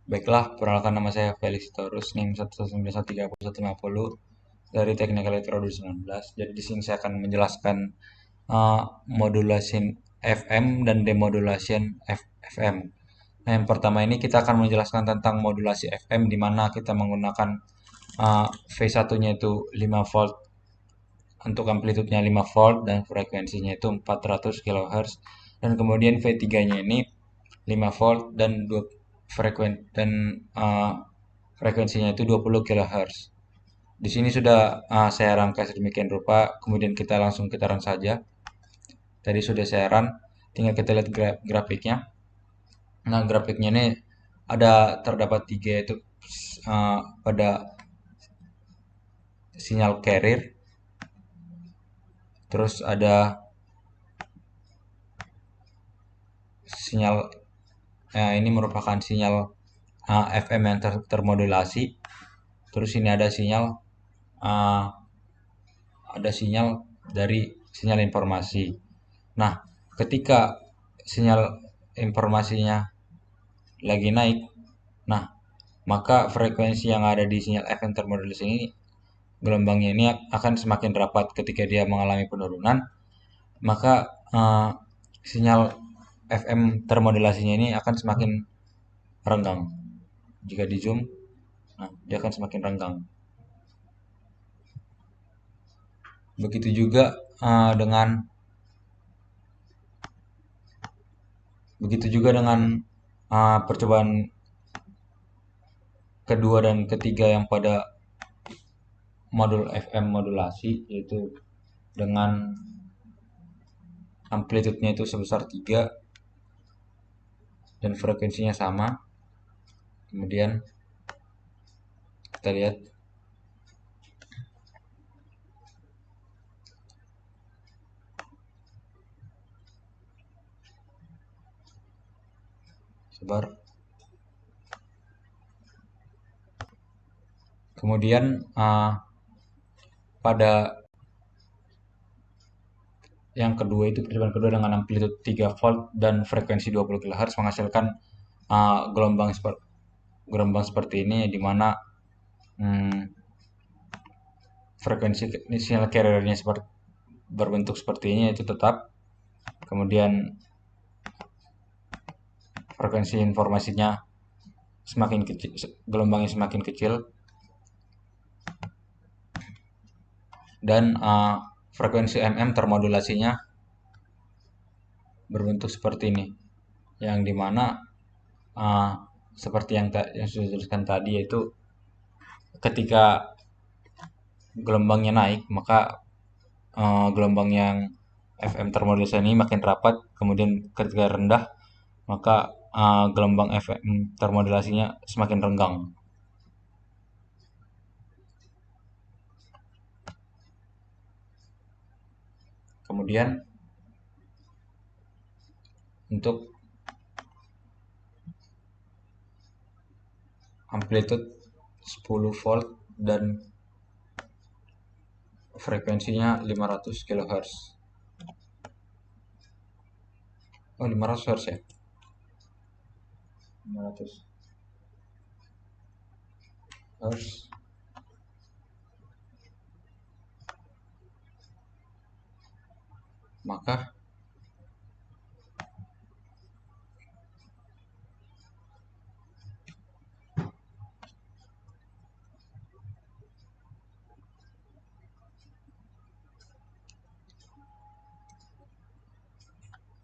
Baiklah, perkenalkan nama saya Felix Torus, NIM 1913050 dari Teknik Elektro 2019. Jadi di sini saya akan menjelaskan modulasi FM dan demodulasi FM. Nah, yang pertama ini kita akan menjelaskan tentang modulasi FM di mana kita menggunakan V1-nya itu 5 volt untuk amplitudenya 5 volt dan frekuensinya itu 400 kHz, dan kemudian V3-nya ini 5 volt dan 2 frekuensinya itu 20 kHz. Di sini sudah saya rangkai sedemikian rupa, kemudian kita langsung kita run saja. Tadi sudah saya run, tinggal kita lihat grafiknya. Nah, grafiknya ini terdapat tiga, yaitu pada sinyal carrier, terus ada sinyal ini merupakan sinyal FM yang termodulasi. Terus ini uh, ada sinyal dari sinyal informasi. Nah, ketika sinyal informasinya lagi naik, nah maka frekuensi yang ada di sinyal FM termodulasi ini, gelombangnya ini akan semakin rapat. Ketika dia mengalami penurunan, maka sinyal FM termodulasinya ini akan semakin renggang. Jika di zoom, nah dia akan semakin renggang. Begitu juga dengan percobaan kedua dan ketiga yang pada modul FM modulasi, yaitu dengan amplitudenya itu sebesar 3 dan frekuensinya sama. Kemudian kita lihat sebar. Kemudian pada yang kedua itu percobaan kedua dengan amplitude 3 volt dan frekuensi 20 kHz menghasilkan gelombang seperti ini, di mana frekuensi sinyal carriernya berbentuk seperti ini, itu tetap. Kemudian frekuensi informasinya semakin kecil, gelombangnya semakin kecil, dan frekuensi MM termodulasinya berbentuk seperti ini, yang dimana seperti yang sudah dijelaskan tadi, yaitu ketika gelombangnya naik, maka gelombang yang FM termodulasi ini makin rapat. Kemudian ketika rendah, maka gelombang FM termodulasinya semakin renggang. Kemudian untuk amplitude 10 volt dan frekuensinya 500 kHz. Oh, 500 Hz ya. 500 Hz. Maka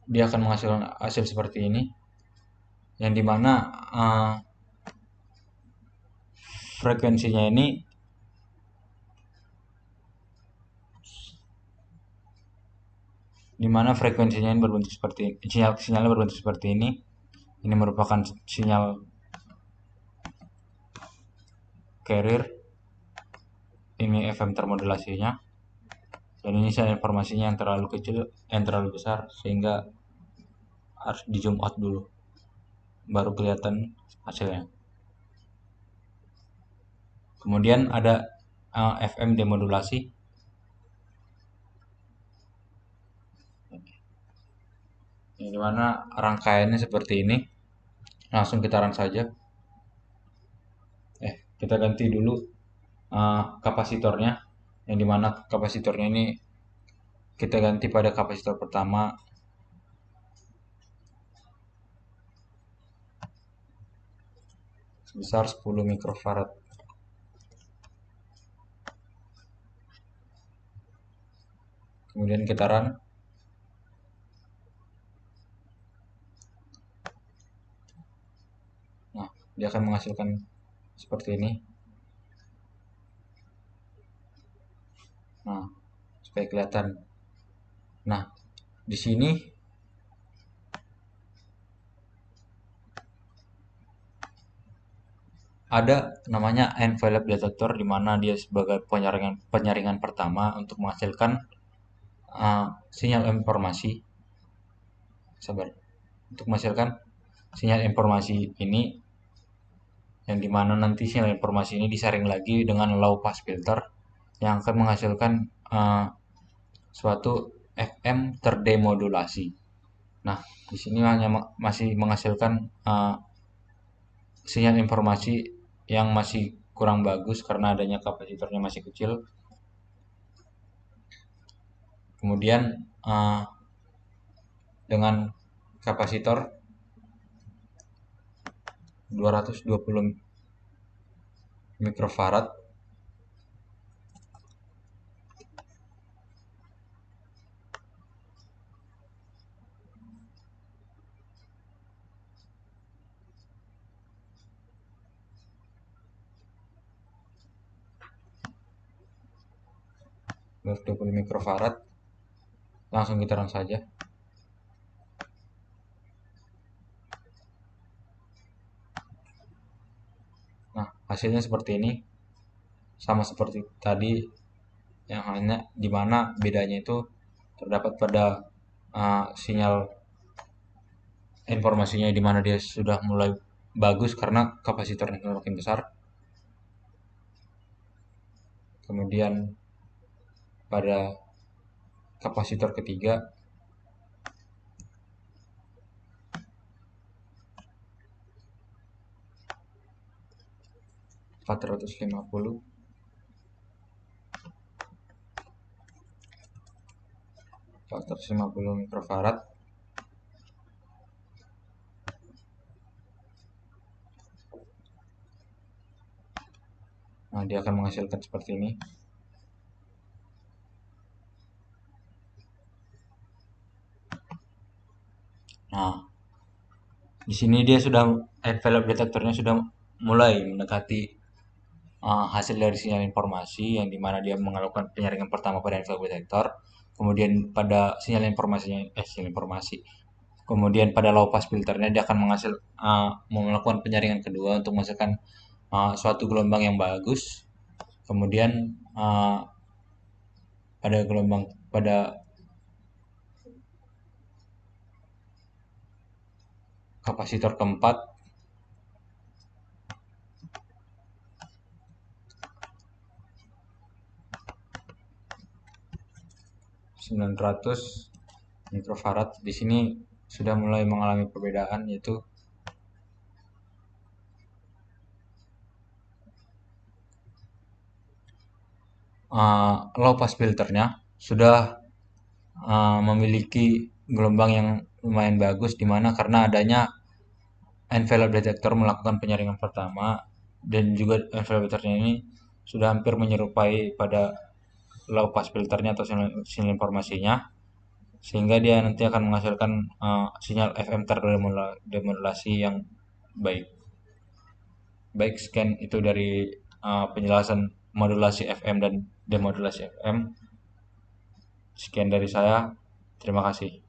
dia akan menghasilkan hasil seperti ini, yang dimana frekuensinya ini berbentuk seperti ini, sinyalnya berbentuk seperti ini. Ini merupakan sinyal carrier, ini FM termodulasinya, dan ini sinyal informasinya yang terlalu kecil, yang terlalu besar, sehingga harus di zoom out dulu baru kelihatan hasilnya. Kemudian ada FM demodulasi, yang dimana rangkaiannya seperti ini. Langsung kita run saja. kita ganti dulu kapasitornya, yang dimana kapasitornya ini kita ganti pada kapasitor pertama sebesar 10 mikrofarad. Kemudian kita run. Nah, dia akan menghasilkan seperti ini. Nah, supaya kelihatan. Nah, di sini ada namanya envelope detector, di mana dia sebagai penyaringan pertama untuk menghasilkan sinyal informasi. Sabar. Untuk menghasilkan sinyal informasi ini, yang dimana nanti sinyal informasi ini disaring lagi dengan low pass filter yang akan menghasilkan suatu FM terdemodulasi. Nah, di sini hanya masih menghasilkan sinyal informasi yang masih kurang bagus karena adanya kapasitornya masih kecil. Kemudian dengan kapasitor 220 mikrofarad langsung kita run saja. Nah, hasilnya seperti ini, sama seperti tadi, yang hanya dimana bedanya itu terdapat pada sinyal informasinya, di mana dia sudah mulai bagus karena kapasitornya semakin besar. Kemudian pada kapasitor ketiga empat ratus lima puluh mikrofarad. Nah, dia akan menghasilkan seperti ini. Nah, di sini dia sudah, envelope detektornya sudah mulai mendekati hasil dari sinyal informasi, yang dimana dia melakukan penyaringan pertama pada envelope detektor, kemudian pada sinyal informasi, kemudian pada low pass filternya dia akan melakukan penyaringan kedua untuk menghasilkan suatu gelombang yang bagus. Kemudian pada kapasitor keempat (900 mikrofarad). Di sini sudah mulai mengalami perbedaan, yaitu low pass filternya sudah memiliki gelombang yang lumayan bagus, dimana karena adanya envelope detector melakukan penyaringan pertama, dan juga envelope detectornya ini sudah hampir menyerupai pada low pass filternya atau sinyal informasinya, sehingga dia nanti akan menghasilkan sinyal FM terdemodulasi yang baik. Baik, sekian itu dari penjelasan modulasi FM dan demodulasi FM. Sekian dari saya, terima kasih.